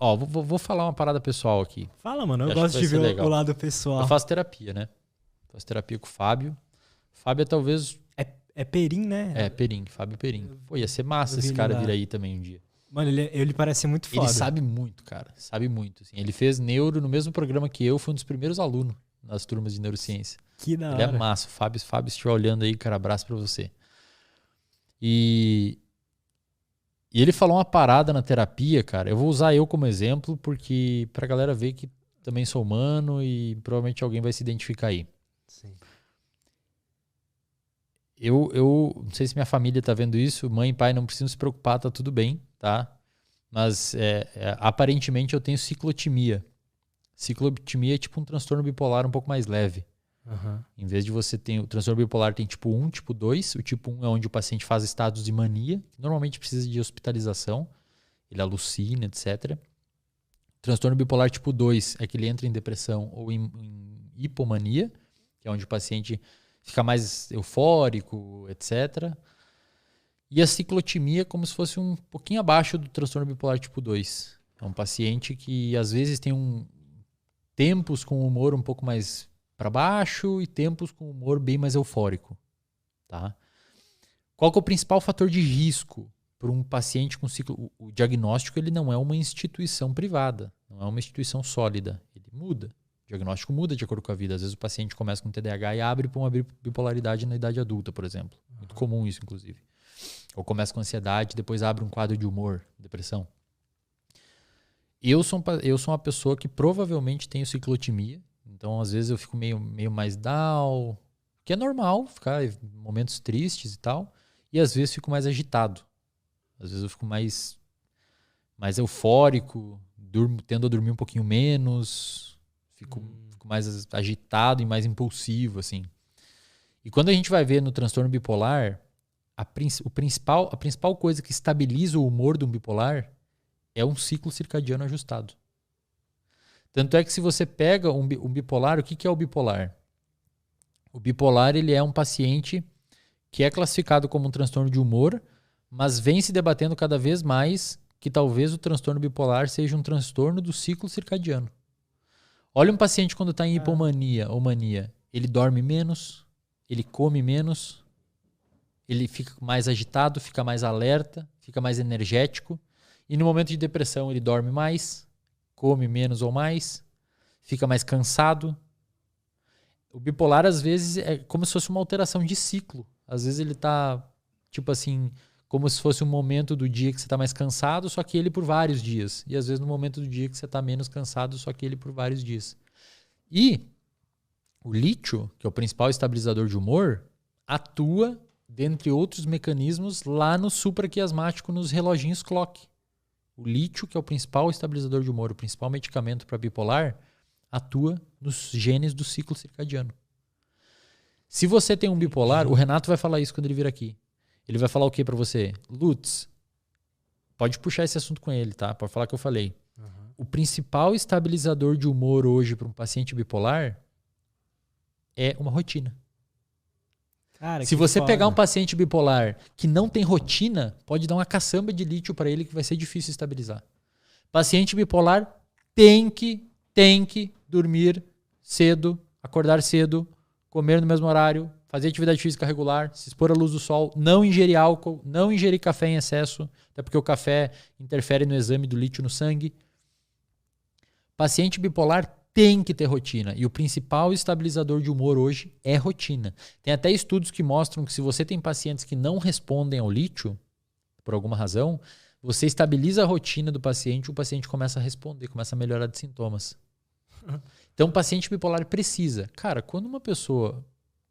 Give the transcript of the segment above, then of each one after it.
Ó, vou falar uma parada pessoal aqui. Fala, mano. Eu Acho gosto que de vai ser ver legal. o lado pessoal. Eu faço terapia, né? Faço terapia com o Fábio. Fábio é talvez... É Perim, né? É, Perim. Fábio Perim. Pô, ia ser massa eu vi esse ele cara lá. vir aí também um dia. Mano, ele parece muito foda. Ele sabe muito, cara. Sabe muito. Assim. Ele fez neuro no mesmo programa que eu. Foi um dos primeiros alunos nas turmas de neurociência. Que da Ele hora. é massa. Fábio, se estiver olhando aí, cara, abraço pra você. E ele falou uma parada na terapia, cara. Eu vou usar eu como exemplo, porque pra galera ver que também sou humano e provavelmente alguém vai se identificar aí. Sim. Eu não sei se minha família tá vendo isso. Mãe e pai não precisam se preocupar, tá tudo bem, tá? Mas aparentemente eu tenho ciclotimia. Ciclotimia é tipo um transtorno bipolar um pouco mais leve. Uhum. Em vez de você ter o transtorno bipolar, tem tipo 1, tipo 2. O tipo 1 é onde o paciente faz estados de mania, que normalmente precisa de hospitalização. Ele alucina, etc. O transtorno bipolar tipo 2 é que ele entra em depressão ou em hipomania, que é onde o paciente fica mais eufórico, etc. E a ciclotimia é como se fosse um pouquinho abaixo do transtorno bipolar tipo 2. É um paciente que às vezes tem tempos com o humor um pouco mais para baixo e tempos com humor bem mais eufórico. Tá? Qual que é o principal fator de risco para um paciente com ciclo? O diagnóstico ele não é uma instituição privada, não é uma instituição sólida. Ele muda. O diagnóstico muda de acordo com a vida. Às vezes o paciente começa com TDAH e abre para uma bipolaridade na idade adulta, por exemplo. Muito comum isso, inclusive. Ou começa com ansiedade, depois abre um quadro de humor, depressão. Eu sou uma pessoa que provavelmente tenho ciclotimia. Então, às vezes eu fico meio mais down, que é normal ficar em momentos tristes e tal. E às vezes fico mais agitado. Às vezes eu fico mais eufórico, tendo a dormir um pouquinho menos, fico mais agitado e mais impulsivo, assim. E quando a gente vai ver no transtorno bipolar, a principal coisa que estabiliza o humor de um bipolar é um ciclo circadiano ajustado. Tanto é que se você pega um bipolar, o que é o bipolar? O bipolar ele é um paciente que é classificado como um transtorno de humor, mas vem se debatendo cada vez mais que talvez o transtorno bipolar seja um transtorno do ciclo circadiano. Olha um paciente quando está em hipomania ou mania. Ele dorme menos, ele come menos, ele fica mais agitado, fica mais alerta, fica mais energético. E no momento de depressão ele dorme mais, come menos ou mais, fica mais cansado. O bipolar, às vezes, é como se fosse uma alteração de ciclo. Às vezes ele tá, tipo assim, como se fosse um momento do dia que você tá mais cansado, só que ele por vários dias. E às vezes no momento do dia que você tá menos cansado, só que ele por vários dias. E o lítio, que é o principal estabilizador de humor, atua, dentre outros mecanismos, lá no supraquiasmático, nos reloginhos clock. O lítio, que é o principal estabilizador de humor, o principal medicamento para bipolar, atua nos genes do ciclo circadiano. Se você tem um bipolar, o Renato vai falar isso quando ele vir aqui. Ele vai falar o que para você? Lutz, pode puxar esse assunto com ele, tá? Pode falar que eu falei. O principal estabilizador de humor hoje para um paciente bipolar é uma rotina. Cara, se você pegar um paciente bipolar que não tem rotina, pode dar uma caçamba de lítio para ele que vai ser difícil estabilizar. Paciente bipolar tem que dormir cedo, acordar cedo, comer no mesmo horário, fazer atividade física regular, se expor à luz do sol, não ingerir álcool, não ingerir café em excesso, até porque o café interfere no exame do lítio no sangue. Paciente bipolar tem que ter rotina. E o principal estabilizador de humor hoje é rotina. Tem até estudos que mostram que se você tem pacientes que não respondem ao lítio, por alguma razão, você estabiliza a rotina do paciente e o paciente começa a responder, começa a melhorar de sintomas. Então, o paciente bipolar precisa. Cara, quando uma pessoa,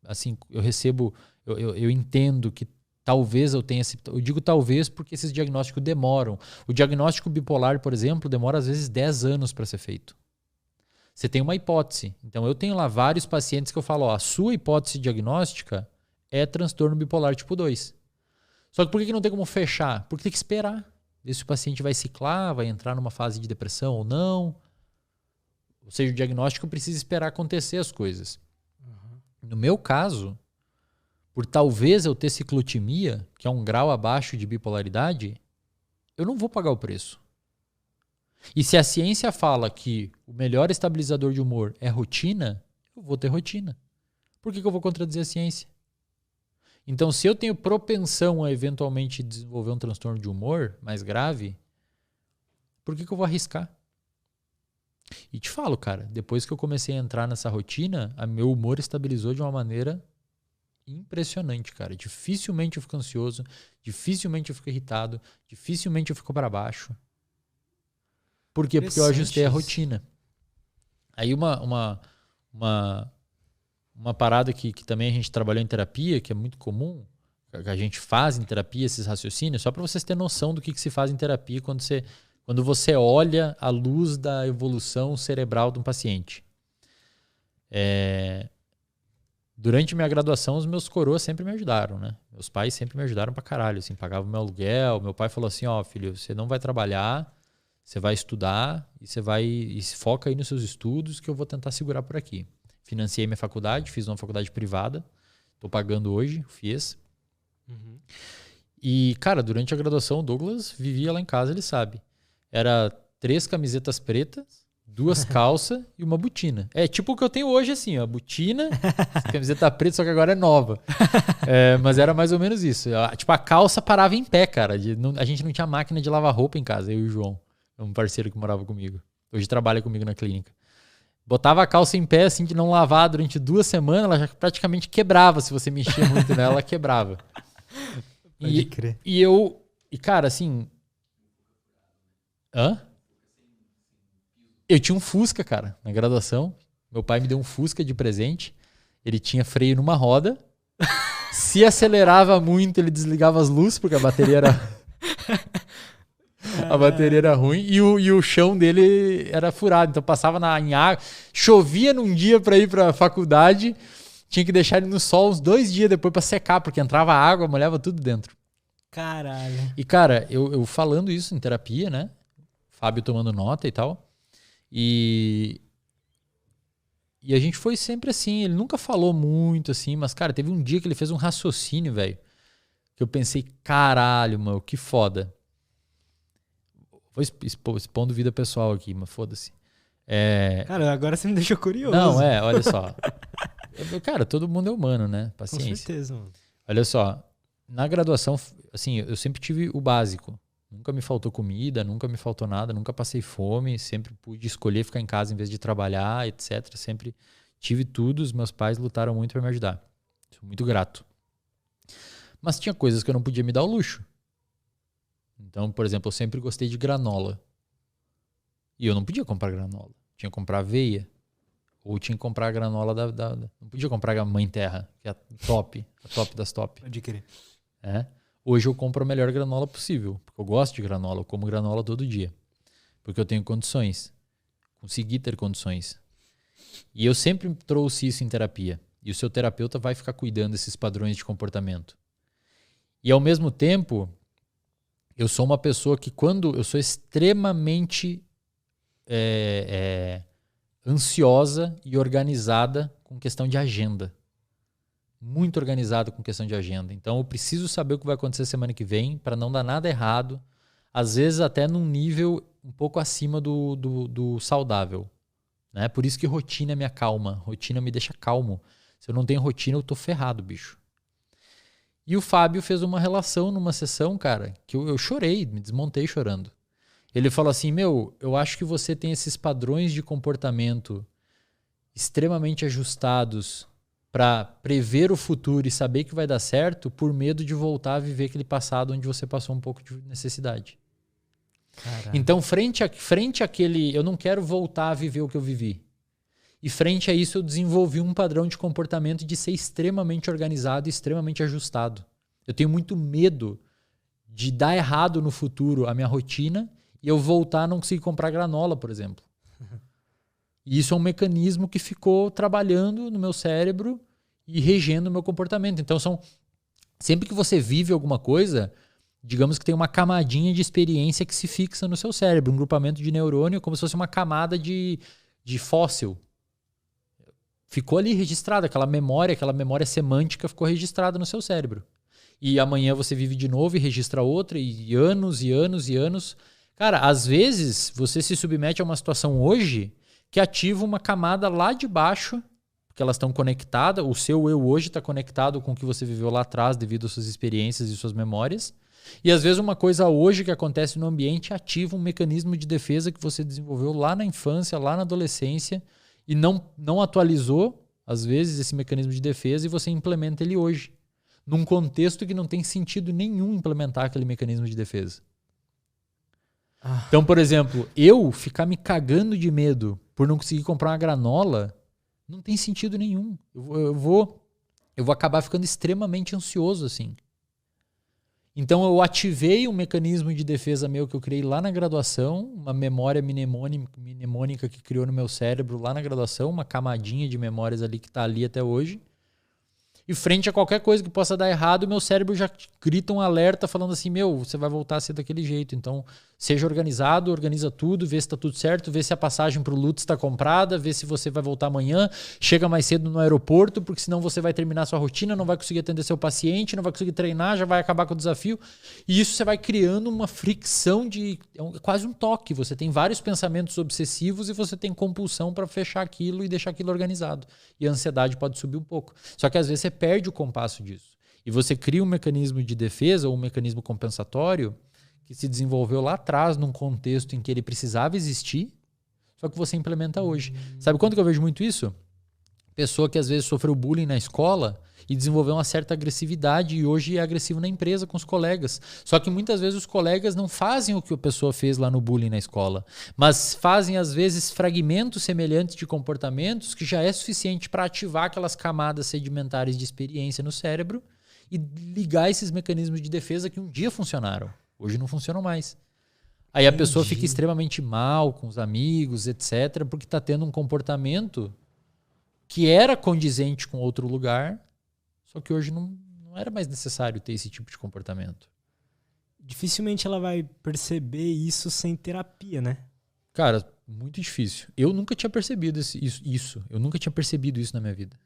assim, eu entendo que talvez eu tenha eu digo talvez porque esses diagnósticos demoram. O diagnóstico bipolar, por exemplo, demora às vezes 10 anos para ser feito. Você tem uma hipótese. Então, eu tenho lá vários pacientes que eu falo, a sua hipótese diagnóstica é transtorno bipolar tipo 2. Só que por que não tem como fechar? Porque tem que esperar. Ver se o paciente vai ciclar, vai entrar numa fase de depressão ou não. Ou seja, o diagnóstico precisa esperar acontecer as coisas. No meu caso, por talvez eu ter ciclotimia, que é um grau abaixo de bipolaridade, eu não vou pagar o preço. E se a ciência fala que o melhor estabilizador de humor é rotina, eu vou ter rotina. Por que eu vou contradizer a ciência? Então, se eu tenho propensão a eventualmente desenvolver um transtorno de humor mais grave, por que eu vou arriscar? E te falo, cara, depois que eu comecei a entrar nessa rotina, meu humor estabilizou de uma maneira impressionante, cara. Dificilmente eu fico ansioso, dificilmente eu fico irritado, dificilmente eu fico para baixo. Por quê? Porque eu ajustei a rotina. Aí uma parada que também a gente trabalhou em terapia, que é muito comum, que a gente faz em terapia esses raciocínios, só para vocês terem noção do que se faz em terapia quando você olha a luz da evolução cerebral de um paciente. Durante minha graduação, os meus coroas sempre me ajudaram, né? Meus pais sempre me ajudaram pra caralho, assim, pagavam meu aluguel. Meu pai falou assim, filho, você não vai trabalhar, você vai estudar e se foca aí nos seus estudos que eu vou tentar segurar por aqui. Financiei minha faculdade, fiz uma faculdade privada, tô pagando hoje, fiz. Uhum. E, cara, durante a graduação, o Douglas vivia lá em casa, ele sabe. Era 3 camisetas pretas, 2 calças e uma botina. É tipo o que eu tenho hoje, assim, ó. Botina, camiseta preta, só que agora é nova. Mas era mais ou menos isso. Tipo, a calça parava em pé, cara. A gente não tinha máquina de lavar roupa em casa, eu e o João. Um parceiro que morava comigo. Hoje trabalha comigo na clínica. Botava a calça em pé, assim, de não lavar durante 2 semanas, ela já praticamente quebrava. Se você mexia muito nela, ela quebrava. Pode crer. E, cara, assim... Eu tinha um Fusca, cara, na graduação. Meu pai me deu um Fusca de presente. Ele tinha freio numa roda. Se acelerava muito, ele desligava as luzes, porque a bateria era ruim. E o chão dele era furado. Então passava em água. Chovia num dia pra ir pra faculdade. Tinha que deixar ele no sol uns 2 dias depois pra secar, porque entrava água, molhava tudo dentro. Caralho. E, cara, eu falando isso em terapia, né? Fábio tomando nota e tal. E a gente foi sempre assim. Ele nunca falou muito assim, mas, cara, teve um dia que ele fez um raciocínio, velho, que eu pensei, caralho, mano, que foda. Vou expondo vida pessoal aqui, mas foda-se. Cara, agora você me deixou curioso. Não, olha só. Cara, todo mundo é humano, né? Paciência. Com certeza, mano. Olha só, na graduação, assim, eu sempre tive o básico. Nunca me faltou comida, nunca me faltou nada, nunca passei fome, sempre pude escolher ficar em casa em vez de trabalhar, etc. Sempre tive tudo, os meus pais lutaram muito para me ajudar. Sou muito grato. Mas tinha coisas que eu não podia me dar ao luxo. Então, por exemplo, eu sempre gostei de granola. E eu não podia comprar granola. Tinha que comprar aveia. Ou tinha que comprar a granola não podia comprar a Mãe Terra, que é a top das top. Pode crer. Hoje eu compro a melhor granola possível, porque eu gosto de granola, eu como granola todo dia. Porque eu tenho condições. Consegui ter condições. E eu sempre trouxe isso em terapia. E o seu terapeuta vai ficar cuidando desses padrões de comportamento. E ao mesmo tempo, eu sou uma pessoa que eu sou extremamente ansiosa e organizada com questão de agenda. Muito organizado com questão de agenda. Então eu preciso saber o que vai acontecer semana que vem para não dar nada errado. Às vezes até num nível um pouco acima do saudável. Né? Por isso que rotina me acalma. Rotina me deixa calmo. Se eu não tenho rotina, eu tô ferrado, bicho. E o Fábio fez uma relação numa sessão, cara, que eu chorei, me desmontei chorando. Ele falou assim, eu acho que você tem esses padrões de comportamento extremamente ajustados para prever o futuro e saber que vai dar certo por medo de voltar a viver aquele passado onde você passou um pouco de necessidade. Caralho. Então, frente àquele... Eu não quero voltar a viver o que eu vivi. E frente a isso, eu desenvolvi um padrão de comportamento de ser extremamente organizado e extremamente ajustado. Eu tenho muito medo de dar errado no futuro a minha rotina e eu voltar a não conseguir comprar granola, por exemplo. E isso é um mecanismo que ficou trabalhando no meu cérebro e regendo o meu comportamento. Então, sempre que você vive alguma coisa, digamos que tem uma camadinha de experiência que se fixa no seu cérebro, um grupamento de neurônio, como se fosse uma camada de fóssil. Ficou ali registrada, aquela memória semântica ficou registrada no seu cérebro. E amanhã você vive de novo e registra outra, e anos e anos e anos. Cara, às vezes você se submete a uma situação hoje que ativa uma camada lá de baixo, porque elas estão conectadas, o seu eu hoje está conectado com o que você viveu lá atrás devido às suas experiências e suas memórias. E às vezes uma coisa hoje que acontece no ambiente ativa um mecanismo de defesa que você desenvolveu lá na infância, lá na adolescência e não atualizou, às vezes, esse mecanismo de defesa e você implementa ele hoje, num contexto que não tem sentido nenhum implementar aquele mecanismo de defesa. Então, por exemplo, eu ficar me cagando de medo por não conseguir comprar uma granola não tem sentido nenhum. Eu vou acabar ficando extremamente ansioso assim. Então eu ativei um mecanismo de defesa meu que eu criei lá na graduação, uma memória mnemônica que criou no meu cérebro lá na graduação, uma camadinha de memórias ali que está ali até hoje. E frente a qualquer coisa que possa dar errado, meu cérebro já grita um alerta falando assim, você vai voltar a ser daquele jeito. Então, seja organizado, organiza tudo, vê se está tudo certo, vê se a passagem para o Lutz está comprada, vê se você vai voltar amanhã, chega mais cedo no aeroporto, porque senão você vai terminar sua rotina, não vai conseguir atender seu paciente, não vai conseguir treinar, já vai acabar com o desafio. E isso você vai criando uma fricção quase um toque. Você tem vários pensamentos obsessivos e você tem compulsão para fechar aquilo e deixar aquilo organizado. E a ansiedade pode subir um pouco. Só que às vezes você perde o compasso disso. E você cria um mecanismo de defesa ou um mecanismo compensatório que se desenvolveu lá atrás num contexto em que ele precisava existir, só que você implementa hoje. Sabe quando que eu vejo muito isso? Pessoa que às vezes sofreu bullying na escola e desenvolveu uma certa agressividade e hoje é agressivo na empresa com os colegas. Só que muitas vezes os colegas não fazem o que a pessoa fez lá no bullying na escola, mas fazem às vezes fragmentos semelhantes de comportamentos que já é suficiente para ativar aquelas camadas sedimentares de experiência no cérebro e ligar esses mecanismos de defesa que um dia funcionaram. Hoje não funcionam mais. Aí a pessoa fica extremamente mal com os amigos, etc., porque está tendo um comportamento que era condizente com outro lugar, só que hoje não era mais necessário ter esse tipo de comportamento. Dificilmente ela vai perceber isso sem terapia, né? Cara, muito difícil. Eu nunca tinha percebido isso. Eu nunca tinha percebido isso na minha vida.